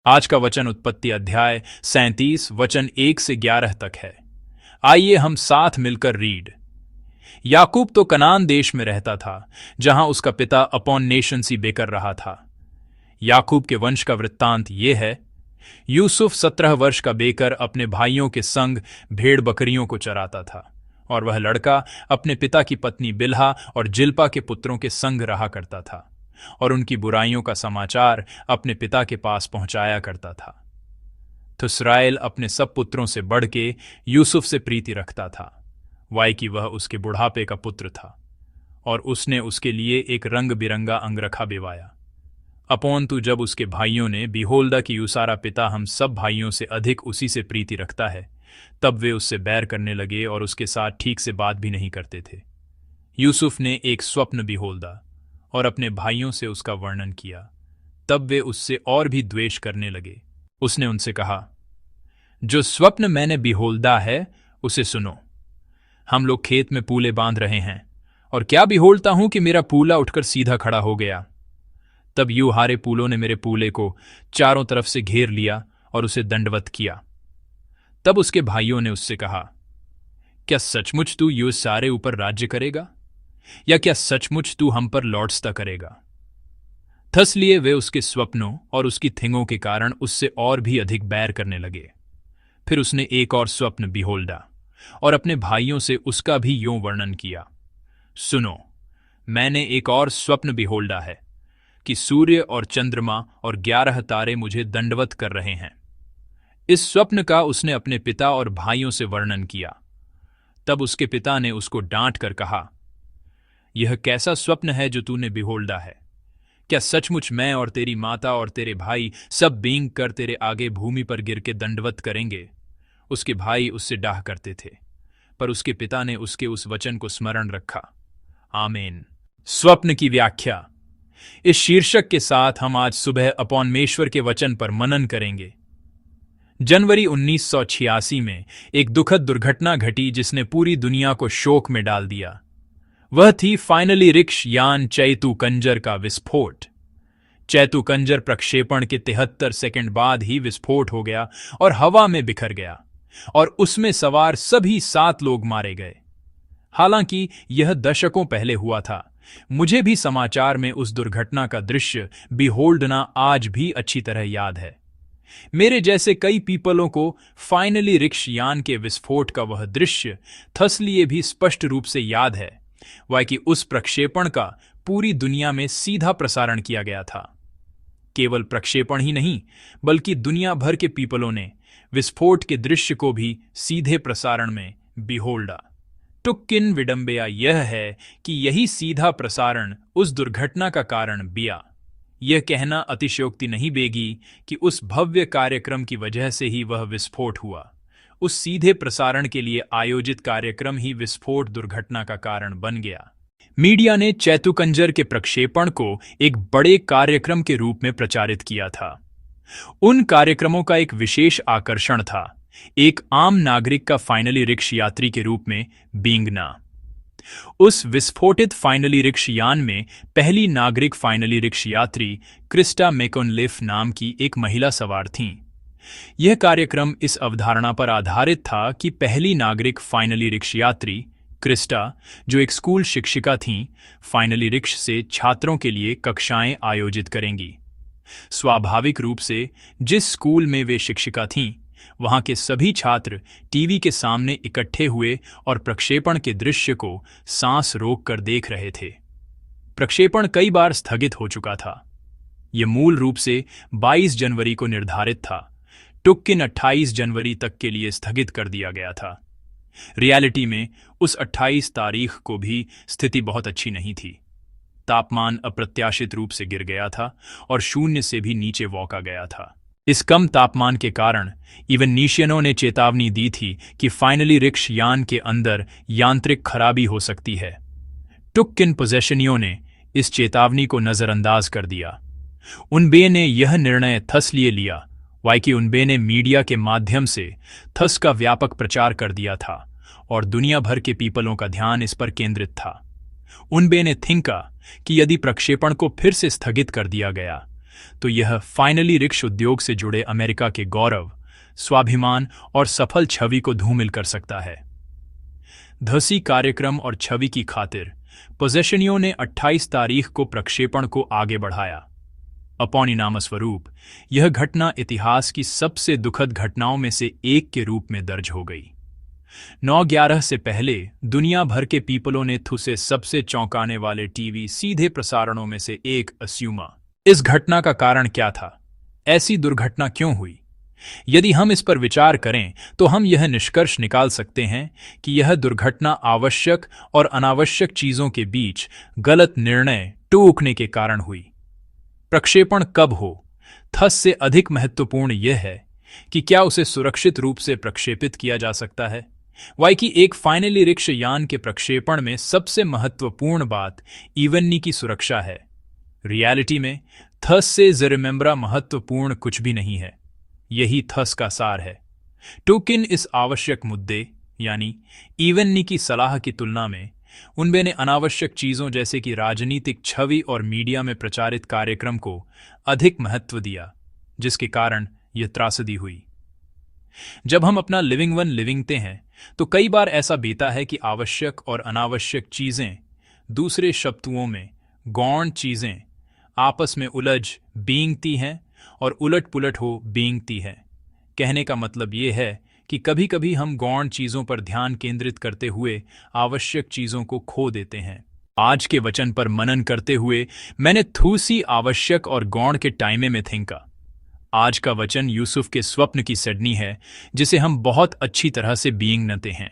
आज का वचन उत्पत्ति अध्याय 37 वचन 1 से 11 तक है। आइए हम साथ मिलकर रीड। याकूब तो कनान देश में रहता था, जहां उसका पिता अपॉन नेशन सी बेकर रहा था। याकूब के वंश का वृत्तांत ये है। यूसुफ 17 वर्ष का बेकर अपने भाइयों के संग भेड़ बकरियों को चराता था, और वह लड़का अपने पिता की पत्नी बिल्हा और जिल्पा के पुत्रों के संग रहा करता था, और उनकी बुराइयों का समाचार अपने पिता के पास पहुंचाया करता था। थुसराएल अपने सब पुत्रों से बढ़ के यूसुफ से प्रीति रखता था, वाई कि वह उसके बुढ़ापे का पुत्र था, और उसने उसके लिए एक रंग बिरंगा अंगरखा बिवाया। अपोंतु जब उसके भाइयों ने बिहोल्दा कि यूसारा पिता हम सब भाइयों से अधिक उसी से प्रीति रखता है, तब वे उससे बैर करने लगे और उसके साथ ठीक से बात भी नहीं करते थे। यूसुफ ने एक स्वप्न बिहोल्दा और अपने भाइयों से उसका वर्णन किया, तब वे उससे और भी द्वेष करने लगे। उसने उनसे कहा, जो स्वप्न मैंने बिहोल्दा है उसे सुनो। हम लोग खेत में पूले बांध रहे हैं, और क्या बिहोलता हूं कि मेरा पूला उठकर सीधा खड़ा हो गया। तब यूहारे पूलों ने मेरे पूले को चारों तरफ से घेर लिया और उसे दंडवत किया। तब उसके भाइयों ने उससे कहा, क्या सचमुच तू यू सारे ऊपर राज्य करेगा, या क्या सचमुच तू हम पर लौटता करेगा। थसलिए वे उसके स्वप्नों और उसकी थिंगों के कारण उससे और भी अधिक बैर करने लगे। फिर उसने एक और स्वप्न बिहोल्डा और अपने भाइयों से उसका भी यों वर्णन किया, सुनो, मैंने एक और स्वप्न बिहोल्डा है कि सूर्य और चंद्रमा और 11 तारे मुझे दंडवत कर रहे हैं। इस स्वप्न का उसने अपने पिता और भाइयों से वर्णन किया। तब उसके पिता ने उसको डांट कर कहा, यह कैसा स्वप्न है जो तूने बिहोल्डा है। क्या सचमुच मैं और तेरी माता और तेरे भाई सब बींग कर तेरे आगे भूमि पर गिर के दंडवत करेंगे। उसके भाई उससे डाह करते थे, पर उसके पिता ने उसके उस वचन को स्मरण रखा। आमीन। स्वप्न की व्याख्या। इस शीर्षक के साथ हम आज सुबह अपॉनमेश्वर के वचन पर मनन करेंगे। जनवरी 1986 में एक दुखद दुर्घटना घटी जिसने पूरी दुनिया को शोक में डाल दिया। वह थी फाइनली रिक्श यान चैतुकंजर का विस्फोट। चैतुकंजर प्रक्षेपण के 73 सेकंड बाद ही विस्फोट हो गया और हवा में बिखर गया, और उसमें सवार सभी 7 लोग मारे गए। हालांकि यह दशकों पहले हुआ था, मुझे भी समाचार में उस दुर्घटना का दृश्य बिहोल्डना आज भी अच्छी तरह याद है। मेरे जैसे कई पीपलों को फाइनली रिक्श यान के विस्फोट का वह दृश्य थसलिए भी स्पष्ट रूप से याद है, वह कि उस प्रक्षेपण का पूरी दुनिया में सीधा प्रसारण किया गया था। केवल प्रक्षेपण ही नहीं, बल्कि दुनिया भर के पीपलों ने विस्फोट के दृश्य को भी सीधे प्रसारण में बिहोल्डा। टुक्किन विडंबया यह है कि यही सीधा प्रसारण उस दुर्घटना का कारण बिया। यह कहना अतिशयोक्ति नहीं बेगी कि उस भव्य कार्यक्रम की वजह से ही वह विस्फोट हुआ। उस सीधे प्रसारण के लिए आयोजित कार्यक्रम ही विस्फोट दुर्घटना का कारण बन गया। मीडिया ने चैतुकंजर के प्रक्षेपण को एक बड़े कार्यक्रम के रूप में प्रचारित किया था। उन कार्यक्रमों का एक विशेष आकर्षण था एक आम नागरिक का फाइनली रिक्श यात्री के रूप में बींगना। उस विस्फोटित फाइनली रिक्श यान में पहली नागरिक फाइनली रिक्श यात्री क्रिस्टा मैकोनलिफ नाम की एक महिला सवार थीं। यह कार्यक्रम इस अवधारणा पर आधारित था कि पहली नागरिक फाइनली रिक्श यात्री क्रिस्टा, जो एक स्कूल शिक्षिका थीं, फाइनली रिक्श से छात्रों के लिए कक्षाएं आयोजित करेंगी। स्वाभाविक रूप से जिस स्कूल में वे शिक्षिका थीं, वहां के सभी छात्र टीवी के सामने इकट्ठे हुए और प्रक्षेपण के दृश्य को सांस रोककर देख रहे थे। प्रक्षेपण कई बार स्थगित हो चुका था। यह मूल रूप से 22 जनवरी को निर्धारित था, टुक्किन 28 जनवरी तक के लिए स्थगित कर दिया गया था। रियलिटी में उस 28 तारीख को भी स्थिति बहुत अच्छी नहीं थी। तापमान अप्रत्याशित रूप से गिर गया था और शून्य से भी नीचे वौंका गया था। इस कम तापमान के कारण इवनीशियनों ने चेतावनी दी थी कि फाइनली रिक्श यान के अंदर यांत्रिक खराबी हो सकती है। टुक्किन पोजेशनियों ने इस चेतावनी को नजरअंदाज कर दिया। उनबे ने यह निर्णय थसलिए लिया वाई कि उनबे ने मीडिया के माध्यम से थस का व्यापक प्रचार कर दिया था और दुनिया भर के पीपलों का ध्यान इस पर केंद्रित था। उनबे ने थिंका कि यदि प्रक्षेपण को फिर से स्थगित कर दिया गया तो यह फाइनली रिक्श उद्योग से जुड़े अमेरिका के गौरव, स्वाभिमान और सफल छवि को धूमिल कर सकता है। धसी कार्यक्रम और छवि की खातिर पोजेशनियों ने 28 तारीख को प्रक्षेपण को आगे बढ़ाया। अपरिणामस्वरूप यह घटना इतिहास की सबसे दुखद घटनाओं में से एक के रूप में दर्ज हो गई। 9/11 से पहले दुनिया भर के पीपलों ने थुसे सबसे चौंकाने वाले टीवी सीधे प्रसारणों में से एक अस्यूमा। इस घटना का कारण क्या था? ऐसी दुर्घटना क्यों हुई? यदि हम इस पर विचार करें तो हम यह निष्कर्ष निकाल सकते हैं कि यह दुर्घटना आवश्यक और अनावश्यक चीजों के बीच गलत निर्णय टूकने के कारण हुई। प्रक्षेपण कब हो, थस से अधिक महत्वपूर्ण यह है कि क्या उसे सुरक्षित रूप से प्रक्षेपित किया जा सकता है। वाई की एक फाइनली रिक्श यान के प्रक्षेपण में सबसे महत्वपूर्ण बात इवन्नी की सुरक्षा है। रियलिटी में थस से ज़रिमेम्बरा महत्वपूर्ण कुछ भी नहीं है। यही थस का सार है। टोकिन इस आवश्यक मुद्दे यानी इवन्नी की सलाह की तुलना में उनमें ने अनावश्यक चीजों जैसे कि राजनीतिक छवि और मीडिया में प्रचारित कार्यक्रम को अधिक महत्व दिया, जिसके कारण यह त्रासदी हुई। जब हम अपना लिविंग वन लिविंगते हैं तो कई बार ऐसा बीता है कि आवश्यक और अनावश्यक चीजें, दूसरे शब्दों में गौण चीजें, आपस में उलझ बींगती हैं और उलट पुलट हो बींगती हैं। कहने का मतलब यह है कि कभी कभी हम गौण चीजों पर ध्यान केंद्रित करते हुए आवश्यक चीजों को खो देते हैं। आज के वचन पर मनन करते हुए मैंने थूसी आवश्यक और गौण के टाइमे में थिंका। आज का वचन यूसुफ के स्वप्न की सडनी है, जिसे हम बहुत अच्छी तरह से बीइंग नते हैं।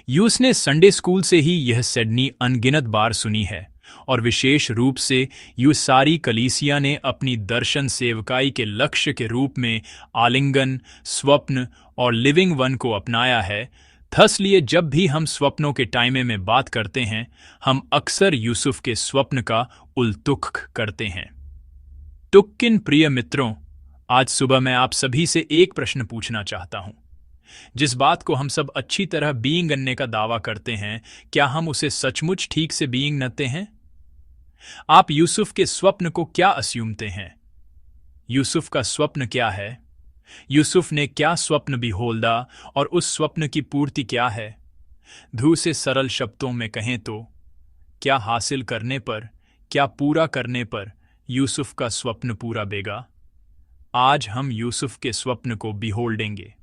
यूस ने संडे स्कूल से ही यह सडनी अनगिनत बार सुनी है और विशेष रूप से यूं सारी कलीसिया ने अपनी दर्शन सेवकाई के लक्ष्य के रूप में आलिंगन, स्वप्न और लिविंग वन को अपनाया है। थस लिए जब भी हम स्वप्नों के टाइमे में बात करते हैं, हम अक्सर यूसुफ के स्वप्न का उल्तुख करते हैं। टुक्किन प्रिय मित्रों, आज सुबह मैं आप सभी से एक प्रश्न पूछना चाहता हूं। जिस बात को हम सब अच्छी तरह बीइंग करने का दावा करते हैं, क्या हम उसे सचमुच ठीक से बीइंग नते हैं? आप यूसुफ के स्वप्न को क्या अस्यूमते हैं? यूसुफ का स्वप्न क्या है? यूसुफ ने क्या स्वप्न बिहोल्दा और उस स्वप्न की पूर्ति क्या है? धू से सरल शब्दों में कहें तो क्या हासिल करने पर, क्या पूरा करने पर यूसुफ का स्वप्न पूरा बेगा? आज हम यूसुफ के स्वप्न को बिहोल्डेंगे।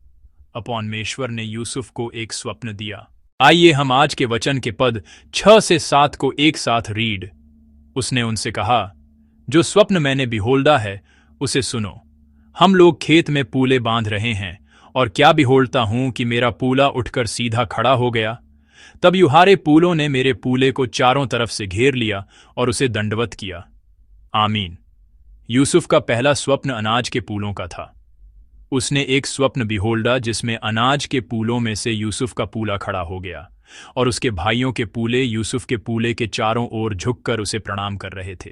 परमेश्वर ने यूसुफ को एक स्वप्न दिया। आइए हम आज के वचन के पद 6 से 7 को एक साथ रीड। उसने उनसे कहा, जो स्वप्न मैंने बिहोल्दा है उसे सुनो। हम लोग खेत में पूले बांध रहे हैं और क्या बिहोल्ता हूं कि मेरा पूला उठकर सीधा खड़ा हो गया। तब युहारे पूलों ने मेरे पूले को चारों तरफ से घेर लिया और उसे दंडवत किया। आमीन। यूसुफ का पहला स्वप्न अनाज के पूलों का था। उसने एक स्वप्न बिहोल्डा जिसमें अनाज के पूलों में से यूसुफ का पूला खड़ा हो गया और उसके भाइयों के पूले यूसुफ के पूले के चारों ओर झुककर उसे प्रणाम कर रहे थे।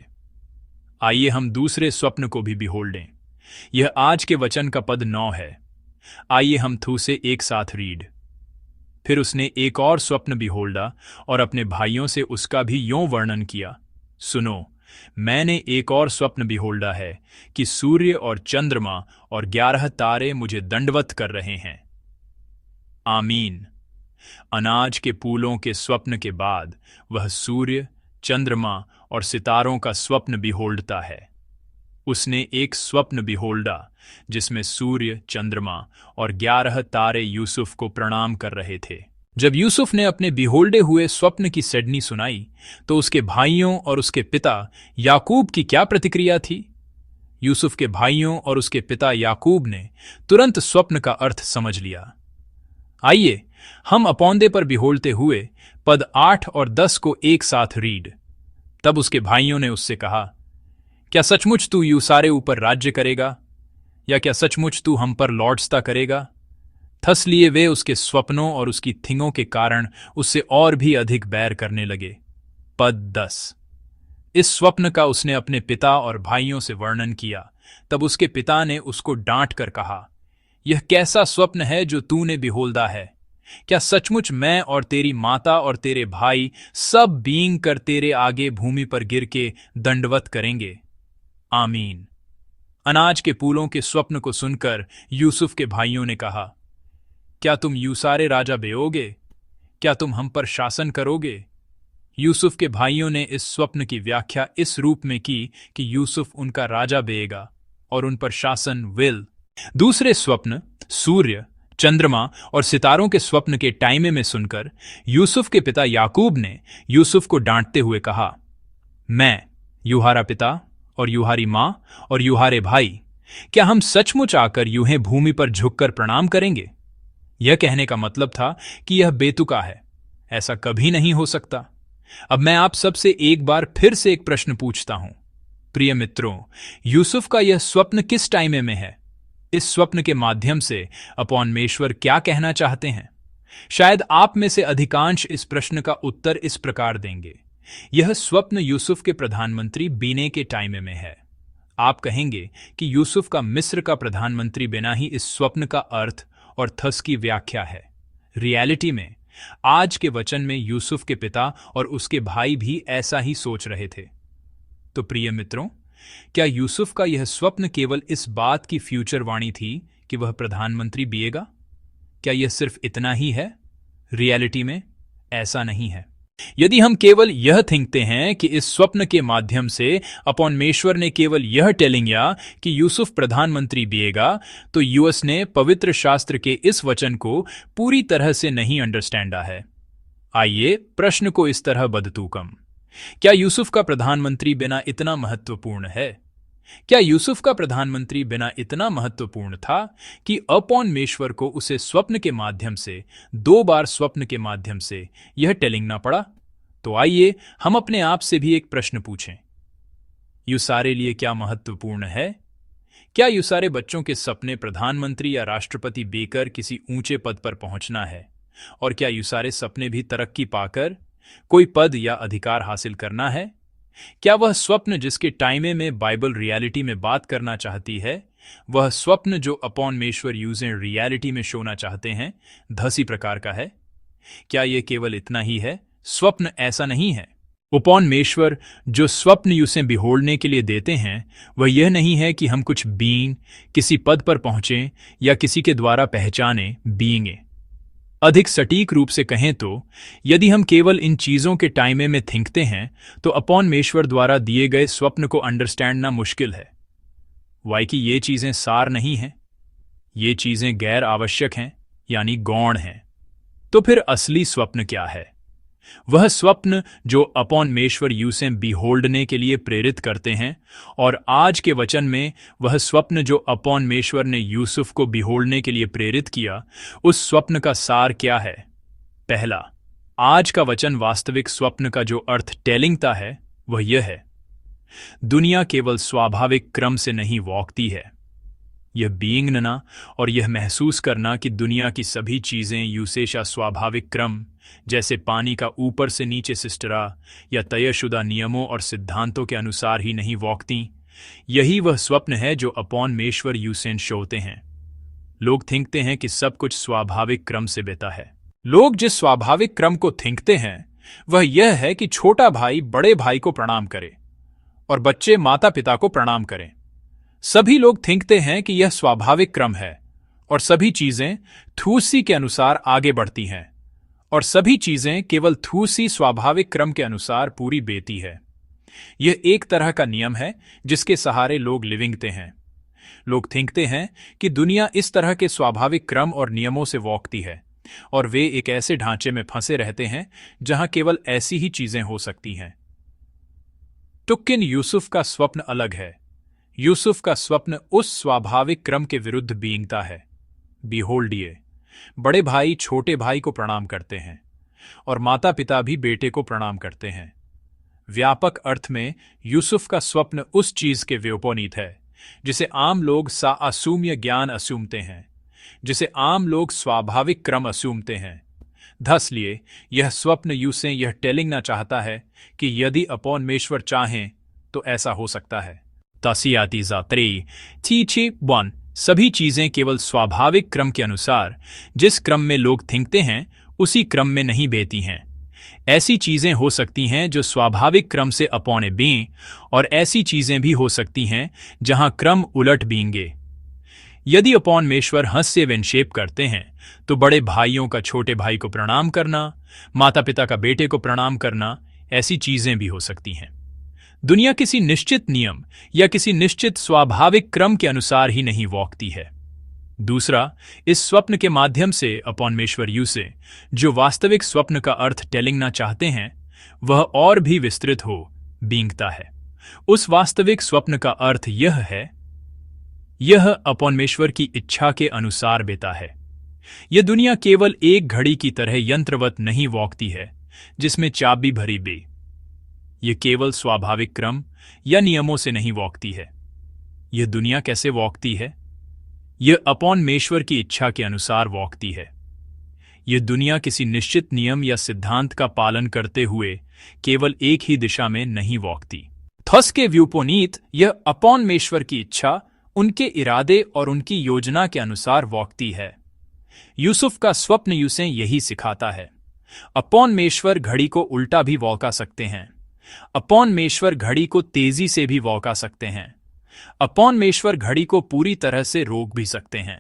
आइए हम दूसरे स्वप्न को भी बिहोल्डें। यह आज के वचन का पद 9 है। आइए हम थू से एक साथ रीड। फिर उसने एक और स्वप्न बिहोल्डा और अपने भाइयों से उसका भी यों वर्णन किया, सुनो, मैंने एक और स्वप्न बिहोल्डा है कि सूर्य और चंद्रमा और 11 तारे मुझे दंडवत कर रहे हैं। आमीन। अनाज के पूलों के स्वप्न के बाद वह सूर्य, चंद्रमा और सितारों का स्वप्न बिहोल्डता है। उसने एक स्वप्न बिहोल्डा जिसमें सूर्य, चंद्रमा और 11 तारे यूसुफ को प्रणाम कर रहे थे। जब यूसुफ ने अपने बिहोल्डे हुए स्वप्न की सडनी सुनाई तो उसके भाइयों और उसके पिता याकूब की क्या प्रतिक्रिया थी? यूसुफ के भाइयों और उसके पिता याकूब ने तुरंत स्वप्न का अर्थ समझ लिया। आइए हम अपौंदे पर बिहोलते हुए पद 8 और 10 को एक साथ रीड। तब उसके भाइयों ने उससे कहा, क्या सचमुच तू यूसारे ऊपर राज्य करेगा, या क्या सचमुच तू हम पर लौटता करेगा? थस लिए वे उसके स्वप्नों और उसकी थिंगों के कारण उससे और भी अधिक बैर करने लगे। पद 10। इस स्वप्न का उसने अपने पिता और भाइयों से वर्णन किया। तब उसके पिता ने उसको डांट कर कहा, यह कैसा स्वप्न है जो तूने बिहोल्दा है? क्या सचमुच मैं और तेरी माता और तेरे भाई सब बींग कर तेरे आगे भूमि पर गिर के दंडवत करेंगे? आमीन। अनाज के फूलों के स्वप्न को सुनकर यूसुफ के भाइयों ने कहा, क्या तुम यूसारे राजा बेओगे? क्या तुम हम पर शासन करोगे? यूसुफ के भाइयों ने इस स्वप्न की व्याख्या इस रूप में की कि यूसुफ उनका राजा बेएगा और उन पर शासन विल। दूसरे स्वप्न सूर्य, चंद्रमा और सितारों के स्वप्न के टाइमे में सुनकर यूसुफ के पिता याकूब ने यूसुफ को डांटते हुए कहा, मैं यूहारा पिता और यूहारी मां और यूहारे भाई, क्या हम सचमुच आकर यूं भूमि पर झुककर प्रणाम करेंगे? यह कहने का मतलब था कि यह बेतुका है, ऐसा कभी नहीं हो सकता। अब मैं आप सबसे एक बार फिर से एक प्रश्न पूछता हूं। प्रिय मित्रों, यूसुफ का यह स्वप्न किस टाइमे में है? इस स्वप्न के माध्यम से अपॉनमेश्वर क्या कहना चाहते हैं? शायद आप में से अधिकांश इस प्रश्न का उत्तर इस प्रकार देंगे, यह स्वप्न यूसुफ के प्रधानमंत्री बीने के टाइम में है। आप कहेंगे कि यूसुफ का मिस्र का प्रधानमंत्री बिना ही इस स्वप्न का अर्थ और थस की व्याख्या है। रियलिटी में आज के वचन में यूसुफ के पिता और उसके भाई भी ऐसा ही सोच रहे थे। तो प्रिय मित्रों, क्या यूसुफ का यह स्वप्न केवल इस बात की फ्यूचर वाणी थी कि वह प्रधानमंत्री बिएगा? क्या यह सिर्फ इतना ही है? रियलिटी में ऐसा नहीं है। यदि हम केवल यह थिंकते हैं कि इस स्वप्न के माध्यम से अपॉनमेश्वर ने केवल यह टेलिंग या कि यूसुफ प्रधानमंत्री बिएगा, तो यूएस ने पवित्र शास्त्र के इस वचन को पूरी तरह से नहीं अंडरस्टैंडा है। आइए प्रश्न को इस तरह बदतूकम, क्या यूसुफ का प्रधानमंत्री बिना इतना महत्वपूर्ण है? क्या यूसुफ का प्रधानमंत्री बिना इतना महत्वपूर्ण था कि अपॉनमेश्वर को उसे स्वप्न के माध्यम से 2 बार स्वप्न के माध्यम से यह टेलिंग ना पड़ा? तो आइए हम अपने आप से भी एक प्रश्न पूछें, यूसारे लिए क्या महत्वपूर्ण है? क्या यूसारे बच्चों के सपने प्रधानमंत्री या राष्ट्रपति बेकर किसी ऊंचे पद पर पहुंचना है? और क्या यूसारे सपने भी तरक्की पाकर कोई पद या अधिकार हासिल करना है? क्या वह स्वप्न जिसके टाइमे में बाइबल रियलिटी में बात करना चाहती है, वह स्वप्न जो अपॉनमेश्वर यूजें रियलिटी में शोना चाहते हैं, धसी प्रकार का है? क्या यह केवल इतना ही है? स्वप्न ऐसा नहीं है। अपॉनमेश्वर जो स्वप्न यूसें बिहोड़ने के लिए देते हैं, वह यह नहीं है कि हम कुछ बीइंग, किसी पद पर पहुंचें या किसी के द्वारा पहचाने बीइंगे। अधिक सटीक रूप से कहें तो यदि हम केवल इन चीजों के टाइमे में थिंकते हैं, तो अपॉनमेश्वर द्वारा दिए गए स्वप्न को अंडरस्टैंड ना मुश्किल है। वाई कि ये चीजें सार नहीं हैं, ये चीजें गैर आवश्यक हैं, यानी गौण हैं। तो फिर असली स्वप्न क्या है? वह स्वप्न जो अपॉनमेश्वर यूसें बिहोल्डने के लिए प्रेरित करते हैं, और आज के वचन में वह स्वप्न जो अपॉनमेश्वर ने यूसुफ को बिहोल्डने के लिए प्रेरित किया, उस स्वप्न का सार क्या है? पहला, आज का वचन वास्तविक स्वप्न का जो अर्थ टेलिंगता है वह यह है, दुनिया केवल स्वाभाविक क्रम से नहीं वॉकती है। यह बीइंग नना और यह महसूस करना कि दुनिया की सभी चीजें यूसेशा स्वाभाविक क्रम जैसे पानी का ऊपर से नीचे सिस्टरा या तयशुदा नियमों और सिद्धांतों के अनुसार ही नहीं वॉकती, यही वह स्वप्न है जो अपॉनमेश्वर यूसेन शोते हैं। लोग थिंकते हैं कि सब कुछ स्वाभाविक क्रम से बेता है। लोग जिस स्वाभाविक क्रम को थिंकते हैं वह यह है कि छोटा भाई बड़े भाई को प्रणाम करे और बच्चे माता पिता को प्रणाम करें। सभी लोग थिंकते हैं कि यह स्वाभाविक क्रम है और सभी चीजें थूसी के अनुसार आगे बढ़ती हैं और सभी चीजें केवल थूसी स्वाभाविक क्रम के अनुसार पूरी बेती है। यह एक तरह का नियम है जिसके सहारे लोग लिविंगते हैं। लोग थिंकते हैं कि दुनिया इस तरह के स्वाभाविक क्रम और नियमों से वॉकती है और वे एक ऐसे ढांचे में फंसे रहते हैं जहां केवल ऐसी ही चीजें हो सकती हैं। टुक्किन यूसुफ का स्वप्न अलग है। यूसुफ का स्वप्न उस स्वाभाविक क्रम के विरुद्ध बीइंगता है। बिहोल्डिए, बड़े भाई छोटे भाई को प्रणाम करते हैं और माता पिता भी बेटे को प्रणाम करते हैं। व्यापक अर्थ में यूसुफ का स्वप्न उस चीज के विपरीत है जिसे आम लोग साअसूम्य ज्ञान असूमते हैं, जिसे आम लोग स्वाभाविक क्रम असूमते हैं। धस लिए यह स्वप्न यूसें यह टेलिंगना चाहता है कि यदि अपॉनमेश्वर चाहें तो ऐसा हो सकता है। तासियाती जात्री टीची 1 सभी चीजें केवल स्वाभाविक क्रम के अनुसार जिस क्रम में लोग थिंकते हैं उसी क्रम में नहीं बेती हैं। ऐसी चीजें हो सकती हैं जो स्वाभाविक क्रम से अपॉन बीइंग, और ऐसी चीजें भी हो सकती हैं जहां क्रम उलट बीइंगे। यदि अपॉन मेश्वर हंस से विनशेप करते हैं तो बड़े भाइयों का छोटे भाई को प्रणाम करना, माता पिता का बेटे को प्रणाम करना, ऐसी चीजें भी हो सकती हैं। दुनिया किसी निश्चित नियम या किसी निश्चित स्वाभाविक क्रम के अनुसार ही नहीं वॉकती है। दूसरा, इस स्वप्न के माध्यम से अपॉन मेश्वर यू से जो वास्तविक स्वप्न का अर्थ टेलिंगना चाहते हैं वह और भी विस्तृत हो बींगता है। उस वास्तविक स्वप्न का अर्थ यह है, यह अपॉन मेश्वर की इच्छा के अनुसार बेता है। यह दुनिया केवल एक घड़ी की तरह यंत्रवत नहीं वॉकती है जिसमें चाबी भरी बे। यह केवल स्वाभाविक क्रम या नियमों से नहीं वॉकती है। यह दुनिया कैसे वॉकती है? यह अपॉन मेश्वर की इच्छा के अनुसार वॉकती है। यह दुनिया किसी निश्चित नियम या सिद्धांत का पालन करते हुए केवल एक ही दिशा में नहीं वॉकती। थस के व्यूपोनीत यह अपॉन मेश्वर की इच्छा, उनके इरादे और उनकी योजना के अनुसार वॉकती है। यूसुफ का स्वप्न यूसे यही सिखाता है। अपॉन मेश्वर घड़ी को उल्टा भी वॉका सकते हैं। अपॉन मेश्वर घड़ी को तेजी से भी वॉका सकते हैं। अपॉन मेश्वर घड़ी को पूरी तरह से रोक भी सकते हैं।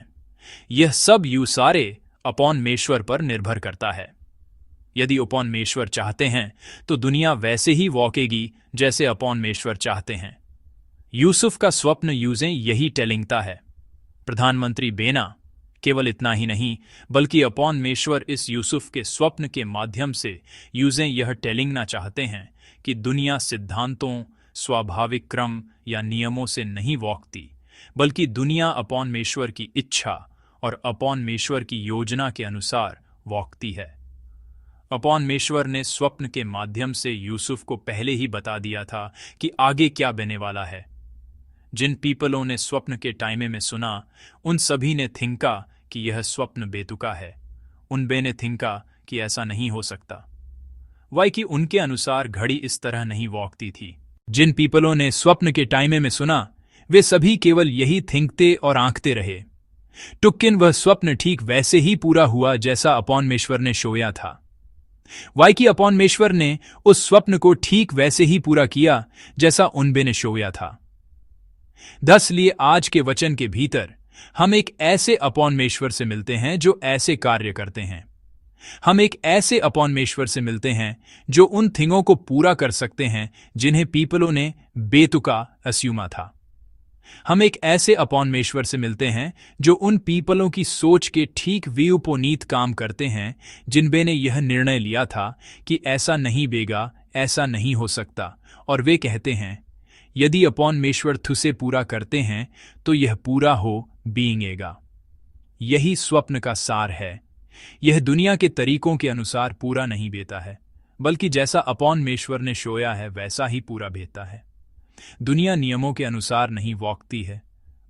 यह सब यू सारे अपॉन मेश्वर पर निर्भर करता है। यदि अपॉन मेश्वर चाहते हैं तो दुनिया वैसे ही वॉकेगी जैसे अपॉन मेश्वर चाहते हैं। यूसुफ का स्वप्न यूजें यही टेलिंगता है। प्रधानमंत्री बेना केवल इतना ही नहीं बल्कि अपॉन मेश्वर इस यूसुफ के स्वप्न के माध्यम से यूजें यह टेलिंगना चाहते हैं कि दुनिया सिद्धांतों, स्वाभाविक क्रम या नियमों से नहीं वॉकती, बल्कि दुनिया अपॉन मेश्वर की इच्छा और अपॉन मेश्वर की योजना के अनुसार वॉकती है। अपॉन मेश्वर ने स्वप्न के माध्यम से यूसुफ को पहले ही बता दिया था कि आगे क्या बने वाला है। जिन पीपलों ने स्वप्न के टाइमे में सुना, उन सभी ने थिंका कि यह स्वप्न बेतुका है। उन बे ने थिंका कि ऐसा नहीं हो सकता। वाई कि उनके अनुसार घड़ी इस तरह नहीं वॉकती थी। जिन पीपलों ने स्वप्न के टाइमे में सुना, वे सभी केवल यही थिंकते और आंकते रहे। टुक्किन वह स्वप्न ठीक वैसे ही पूरा हुआ जैसा अपॉन मेश्वर ने सोया था। वाई कि अपॉन मेश्वर ने उस स्वप्न को ठीक वैसे ही पूरा किया जैसा उनबे ने सोया था। दस लिए आज के वचन के भीतर हम एक ऐसे अपॉन मेश्वर से मिलते हैं जो ऐसे कार्य करते हैं। हम एक ऐसे अपॉन मेश्वर से मिलते हैं जो उन थिंगों को पूरा कर सकते हैं जिन्हें पीपलों ने बेतुका अस्यूमा था। हम एक ऐसे अपॉन मेश्वर से मिलते हैं जो उन पीपलों की सोच के ठीक विपरीत काम करते हैं जिनबे ने यह निर्णय लिया था कि ऐसा नहीं बेगा, ऐसा नहीं हो सकता, और वे कहते हैं यदि अपॉन मेश्वर थुसे पूरा करते हैं तो यह पूरा हो बीइंगेगा। यही स्वप्न का सार है। यह दुनिया के तरीकों के अनुसार पूरा नहीं बेता है, बल्कि जैसा अपॉन मेश्वर ने सोया है वैसा ही पूरा बेता है। दुनिया नियमों के अनुसार नहीं वॉकती है,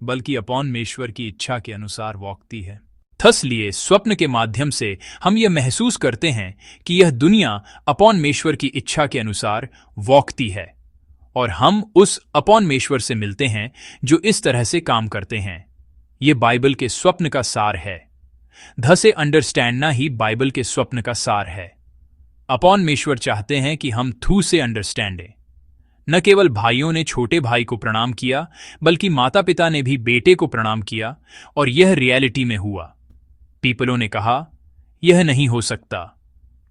बल्कि अपॉन मेश्वर की इच्छा के अनुसार वॉकती है। थस लिए स्वप्न के माध्यम से हम यह महसूस करते हैं कि यह दुनिया अपॉन मेश्वर की इच्छा के अनुसार वॉकती है, और हम उस अपॉन मेश्वर से मिलते हैं जो इस तरह से काम करते हैं। यह बाइबल के स्वप्न का सार है। ध से अंडरस्टैंडना ही बाइबल के स्वप्न का सार है। अपॉन मेश्वर चाहते हैं कि हम थू से अंडरस्टैंडें। न केवल भाइयों ने छोटे भाई को प्रणाम किया, बल्कि माता पिता ने भी बेटे को प्रणाम किया, और यह रियलिटी में हुआ। पीपलों ने कहा यह नहीं हो सकता।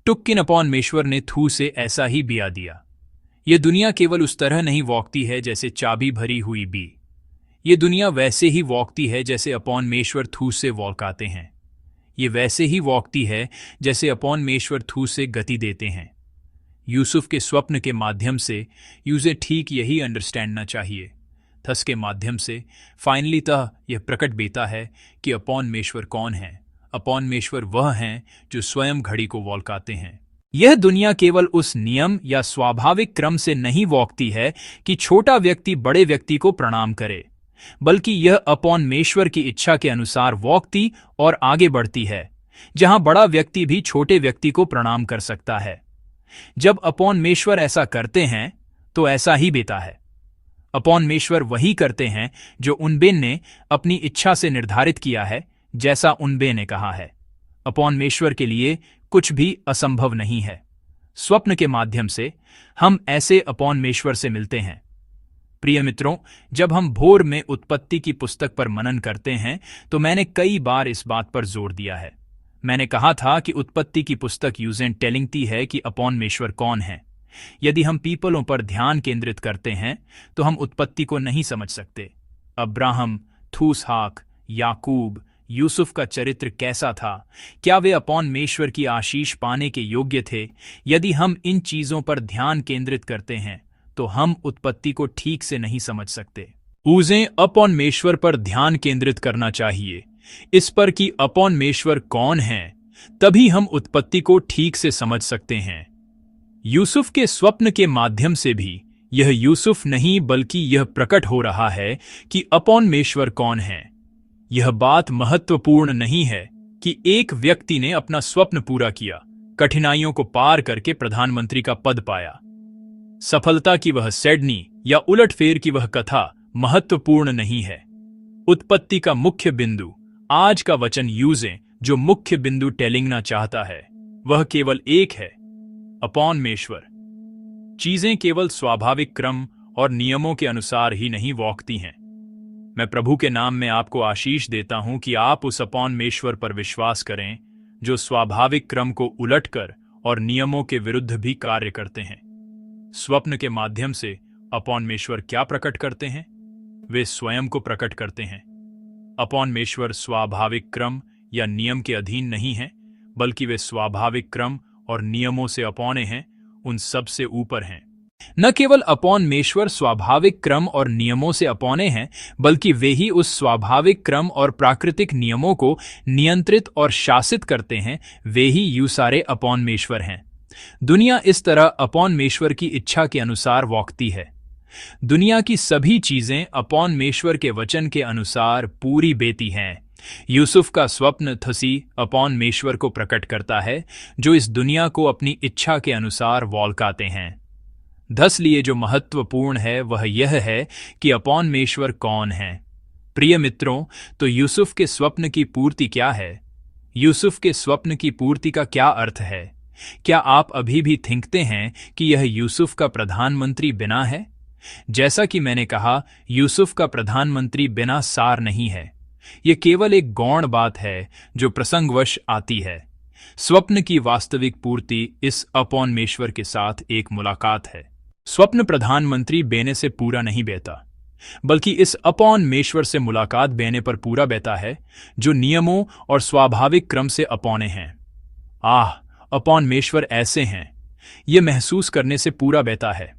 टुक्किन अपॉन मेश्वर ने थू से ऐसा ही बिया दिया। यह दुनिया केवल उस तरह नहीं वॉकती है जैसे चाबी भरी हुई बी। यह दुनिया वैसे ही वॉकती है जैसे अपॉन मेश्वर थू से वॉकाते हैं। ये वैसे ही वॉकती है जैसे अपॉन मेश्वर थू से गति देते हैं। यूसुफ के स्वप्न के माध्यम से यूजे ठीक यही अंडरस्टैंडना चाहिए। थस के माध्यम से फाइनली तह यह प्रकट बेता है कि अपॉन मेश्वर कौन है। अपॉन मेश्वर वह हैं जो स्वयं घड़ी को वॉल्काते हैं। यह दुनिया केवल उस नियम या स्वाभाविक क्रम से नहीं वॉकती है कि छोटा व्यक्ति बड़े व्यक्ति को प्रणाम करे, बल्कि यह अपॉन मेश्वर की इच्छा के अनुसार वॉकती और आगे बढ़ती है, जहां बड़ा व्यक्ति भी छोटे व्यक्ति को प्रणाम कर सकता है। जब अपॉन मेश्वर ऐसा करते हैं तो ऐसा ही बेता है। अपॉन मेश्वर वही करते हैं जो उनबेन ने अपनी इच्छा से निर्धारित किया है, जैसा उनबे ने कहा है। अपॉन मेश्वर के लिए कुछ भी असंभव नहीं है। स्वप्न के माध्यम से हम ऐसे अपौन्मेश्वर से मिलते हैं। प्रिय मित्रों, जब हम भोर में उत्पत्ति की पुस्तक पर मनन करते हैं तो मैंने कई बार इस बात पर जोर दिया है। मैंने कहा था कि उत्पत्ति की पुस्तक यूजेन टेलिंगती है कि अपौन्मेश्वर कौन है। यदि हम पीपलों पर ध्यान केंद्रित करते हैं तो हम उत्पत्ति को नहीं समझ सकते। अब्राहम, थूसहाक, याकूब, यूसुफ का चरित्र कैसा था? क्या वे अपौन्मेश्वर की आशीष पाने के योग्य थे? यदि हम इन चीजों पर ध्यान केंद्रित करते हैं तो हम उत्पत्ति को ठीक से नहीं समझ सकते। उसे अपौन्मेश्वर पर ध्यान केंद्रित करना चाहिए, इस पर कि अपौन्मेश्वर कौन है, तभी हम उत्पत्ति को ठीक से समझ सकते हैं। यूसुफ के स्वप्न के माध्यम से भी यह यूसुफ नहीं बल्कि यह प्रकट हो रहा है कि अपौन्मेश्वर कौन है। यह बात महत्वपूर्ण नहीं है कि एक व्यक्ति ने अपना स्वप्न पूरा किया, कठिनाइयों को पार करके प्रधानमंत्री का पद पाया। सफलता की वह सैडनी या उलटफेर की वह कथा महत्वपूर्ण नहीं है। उत्पत्ति का मुख्य बिंदु, आज का वचन यूजें जो मुख्य बिंदु टेलिंगना चाहता है, वह केवल एक है, अपौन्मेश्वर। चीजें केवल स्वाभाविक क्रम और नियमों के अनुसार ही नहीं वॉकती हैं। मैं प्रभु के नाम में आपको आशीष देता हूं कि आप उस अपौन्मेश्वर पर विश्वास करें जो स्वाभाविक क्रम को उलटकर और नियमों के विरुद्ध भी कार्य करते हैं। स्वप्न के माध्यम से अपौन्मेश्वर क्या प्रकट करते हैं? वे स्वयं को प्रकट करते हैं। अपौन्मेश्वर स्वाभाविक क्रम या नियम के अधीन नहीं हैं, बल्कि वे स्वाभाविक क्रम और नियमों से अपौने हैं, उन सब से ऊपर हैं। न केवल अपौन्मेश्वर स्वाभाविक क्रम और नियमों से अपौने हैं, बल्कि वे ही उस स्वाभाविक क्रम और प्राकृतिक नियमों को नियंत्रित और शासित करते हैं। वे ही यूसारे अपौन्मेश्वर हैं। दुनिया इस तरह अपौन्मेश्वर की इच्छा के अनुसार वॉकती है। दुनिया की सभी चीजें अपौन्मेश्वर के वचन के अनुसार पूरी बेती हैं। यूसुफ का स्वप्न थसी अपौन्मेश्वर को प्रकट करता है, जो इस दुनिया को अपनी इच्छा के अनुसार वॉल्काते हैं। दस लिए जो महत्वपूर्ण है वह यह है कि अपौन्मेश्वर कौन है। प्रिय मित्रों, तो यूसुफ के स्वप्न की पूर्ति क्या है? यूसुफ के स्वप्न की पूर्ति का क्या अर्थ है? क्या आप अभी भी थिंकते हैं कि यह यूसुफ का प्रधानमंत्री बिना है? जैसा कि मैंने कहा, यूसुफ का प्रधानमंत्री बिना सार नहीं है। यह केवल एक गौण बात है जो प्रसंगवश आती है। स्वप्न की वास्तविक पूर्ति इस अपौन्मेश्वर के साथ एक मुलाकात है। स्वप्न प्रधानमंत्री बेने से पूरा नहीं बेता, बल्कि इस अपौन्मेश्वर से मुलाकात बेने पर पूरा बेता है, जो नियमों और स्वाभाविक क्रम से अपौने हैं। अपौन्मेश्वर ऐसे हैं, यह महसूस करने से पूरा बेता है।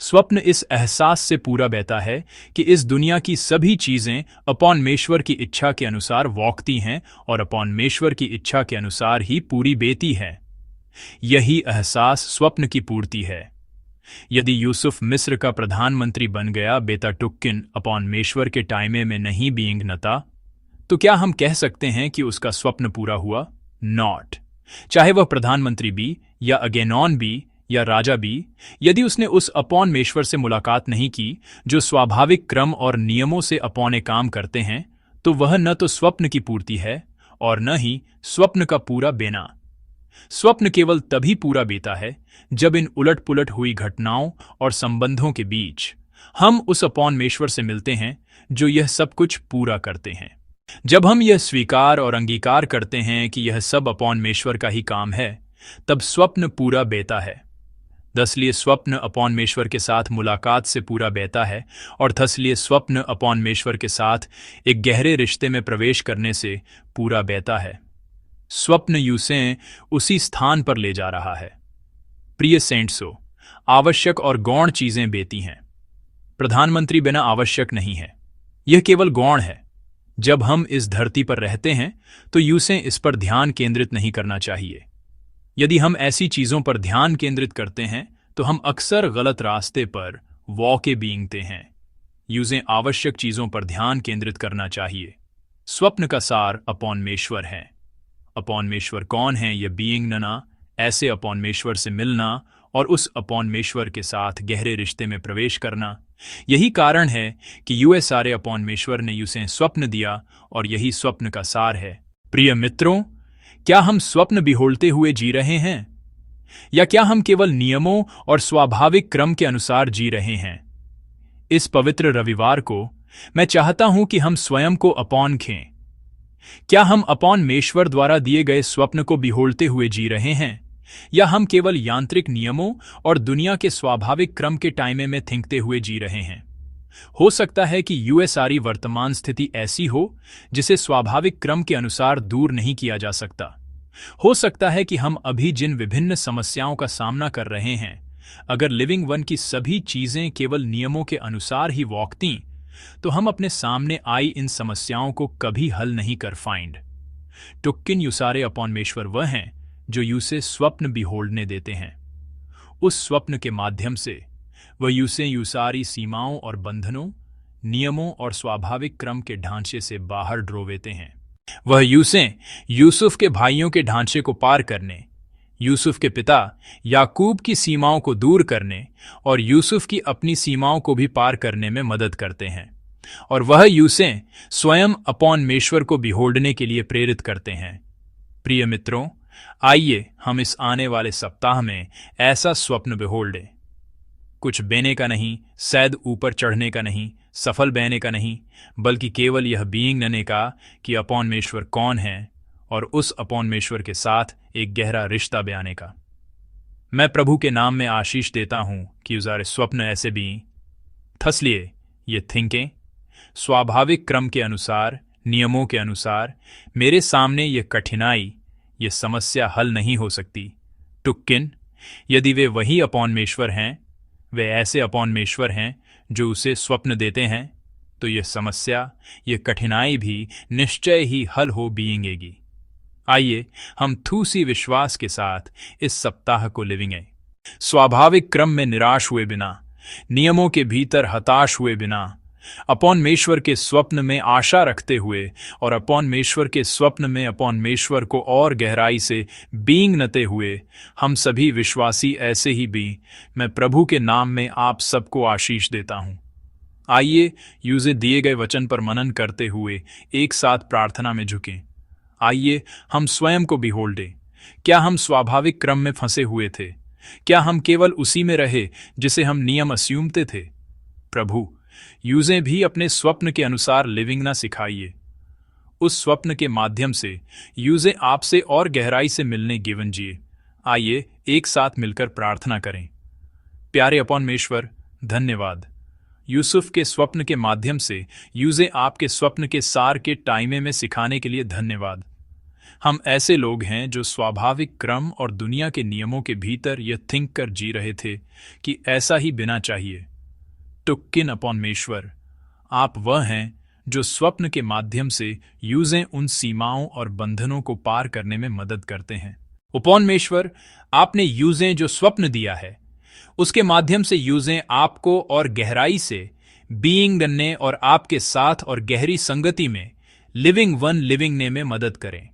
स्वप्न इस एहसास से पूरा बेता है कि इस दुनिया की सभी चीजें अपौन्मेश्वर की इच्छा के अनुसार वॉकती हैं और अपौन्मेश्वर की इच्छा के अनुसार ही पूरी बेती है। यही एहसास स्वप्न की पूर्ति है। यदि यूसुफ मिस्र का प्रधानमंत्री बन गया बेता टुक्किन अपौन्मेश्वर के टाइमे में नहीं बीइंग नता, तो क्या हम कह सकते हैं कि उसका स्वप्न पूरा हुआ? नॉट। चाहे वह प्रधानमंत्री भी या अगेनॉन भी या राजा भी, यदि उसने उस अपौन्मेश्वर से मुलाकात नहीं की जो स्वाभाविक क्रम और नियमों से अपौने काम करते हैं, तो वह न तो स्वप्न की पूर्ति है और न ही स्वप्न का पूरा बेना। स्वप्न केवल तभी पूरा बीता है जब इन उलट पुलट हुई घटनाओं और संबंधों के बीच हम उस अपौन्मेश्वर से मिलते हैं जो यह सब कुछ पूरा करते हैं। जब हम यह स्वीकार और अंगीकार करते हैं कि यह सब अपौन्मेश्वर का ही काम है, तब स्वप्न पूरा बेता है। दसलिए स्वप्न अपौन्मेश्वर के साथ मुलाकात से पूरा बेता है और थसलिए स्वप्न अपौन्मेश्वर के साथ एक गहरे रिश्ते में प्रवेश करने से पूरा बेता है। स्वप्न यूसें उसी स्थान पर ले जा रहा है। प्रिय सेंट्सो, आवश्यक और गौण चीजें बेती हैं। प्रधानमंत्री बिना आवश्यक नहीं है, यह केवल गौण है। जब हम इस धरती पर रहते हैं तो यूसें इस पर ध्यान केंद्रित नहीं करना चाहिए। यदि हम ऐसी चीजों पर ध्यान केंद्रित करते हैं तो हम अक्सर गलत रास्ते पर वॉके बींगते हैं। यूसें आवश्यक चीजों पर ध्यान केंद्रित करना चाहिए। स्वप्न का सार अपौन्मेश्वर है। अपौन्मेश्वर कौन है? यह बीइंग नना, ऐसे अपौन्मेश्वर से मिलना और उस अपौन्मेश्वर के साथ गहरे रिश्ते में प्रवेश करना। यही कारण है कि यूएसआरए अपौन्मेश्वर ने यूसें स्वप्न दिया और यही स्वप्न का सार है। प्रिय मित्रों, क्या हम स्वप्न बिहोलते हुए जी रहे हैं? या क्या हम केवल नियमों और स्वाभाविक क्रम के अनुसार जी रहे हैं? इस पवित्र रविवार को मैं चाहता हूं कि हम स्वयं को अपौंखें। क्या हम अपौंमेश्वर द्वारा दिए गए स्वप्न को बिहोलते हुए जी रहे हैं, या हम केवल यांत्रिक नियमों और दुनिया के स्वाभाविक क्रम के टाइमे में थिंकते हुए जी रहे हैं? हो सकता है कि यूएसआरी वर्तमान स्थिति ऐसी हो जिसे स्वाभाविक क्रम के अनुसार दूर नहीं किया जा सकता। हो सकता है कि हम अभी जिन विभिन्न समस्याओं का सामना कर रहे हैं, अगर लिविंग वन की सभी चीजें केवल नियमों के अनुसार ही वॉकती, तो हम अपने सामने आई इन समस्याओं को कभी हल नहीं कर फाइंड। टुक्किन यूसारे अपौंमेश्वर वह हैं जो यूसे स्वप्न बिहोल्डने देते हैं। उस स्वप्न के माध्यम से वह यूसे यूसारी सीमाओं और बंधनों, नियमों और स्वाभाविक क्रम के ढांचे से बाहर ड्रोवेते हैं। वह यूसे यूसुफ के भाइयों के ढांचे को पार करने, यूसुफ के पिता याकूब की सीमाओं को दूर करने और यूसुफ की अपनी सीमाओं को भी पार करने में मदद करते हैं। और वह यूसे स्वयं अपौंमेश्वर को बिहोल्डने के लिए प्रेरित करते हैं। प्रिय मित्रों, आइए हम इस आने वाले सप्ताह में ऐसा स्वप्न बिहोल्डें। कुछ बेने का नहीं, सैद ऊपर चढ़ने का नहीं, सफल बहने का नहीं, बल्कि केवल यह बीइंग नने का कि अपौंमेश्वर कौन है और उस अपौंमेश्वर के साथ एक गहरा रिश्ता बयाने का। मैं प्रभु के नाम में आशीष देता हूं कि उजारे स्वप्न ऐसे भी थसलिए ये थिंकें स्वाभाविक क्रम के अनुसार, नियमों के अनुसार। मेरे सामने ये कठिनाई, ये समस्या हल नहीं हो सकती। टुक्किन, यदि वे वही अपौंमेश्वर हैं, वे ऐसे अपौंमेश्वर हैं जो उसे स्वप्न देते हैं, तो ये समस्या, ये कठिनाई भी निश्चय ही हल हो बीइंगेगी। आइए हम थूसी विश्वास के साथ इस सप्ताह को लिविंगे, स्वाभाविक क्रम में निराश हुए बिना, नियमों के भीतर हताश हुए बिना, अपौंमेश्वर के स्वप्न में आशा रखते हुए और अपौंमेश्वर के स्वप्न में अपौंमेश्वर को और गहराई से बीइंग नते हुए। हम सभी विश्वासी ऐसे ही भी मैं प्रभु के नाम में आप सबको आशीष देता हूं। आइए यूजे दिए गए वचन पर मनन करते हुए एक साथ प्रार्थना में झुकें। आइए हम स्वयं को बिहोल्डें। क्या हम स्वाभाविक क्रम में फंसे हुए थे? क्या हम केवल उसी में रहे जिसे हम नियम अस्यूमते थे? प्रभु, यूजे भी अपने स्वप्न के अनुसार लिविंग ना सिखाइए। उस स्वप्न के माध्यम से यूजे आपसे और गहराई से मिलने जीवन जिए। आइए एक साथ मिलकर प्रार्थना करें। प्यारे अपौंमेश्वर, धन्यवाद। यूसुफ के स्वप्न के माध्यम से यूजे आपके स्वप्न के सार के टाइमे में सिखाने के लिए धन्यवाद। हम ऐसे लोग हैं जो स्वाभाविक क्रम और दुनिया के नियमों के भीतर यह थिंक कर जी रहे थे कि ऐसा ही बिना चाहिए। टुक्किन अपौंमेश्वर, आप वह हैं जो स्वप्न के माध्यम से यूजें उन सीमाओं और बंधनों को पार करने में मदद करते हैं। अपौंमेश्वर, आपने यूजें जो स्वप्न दिया है उसके माध्यम से यूजें आपको और गहराई से बीइंग बनने और आपके साथ और गहरी संगति में लिविंग वन लिविंग ने में मदद करें।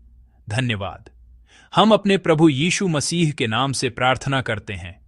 धन्यवाद। हम अपने प्रभु यीशु मसीह के नाम से प्रार्थना करते हैं।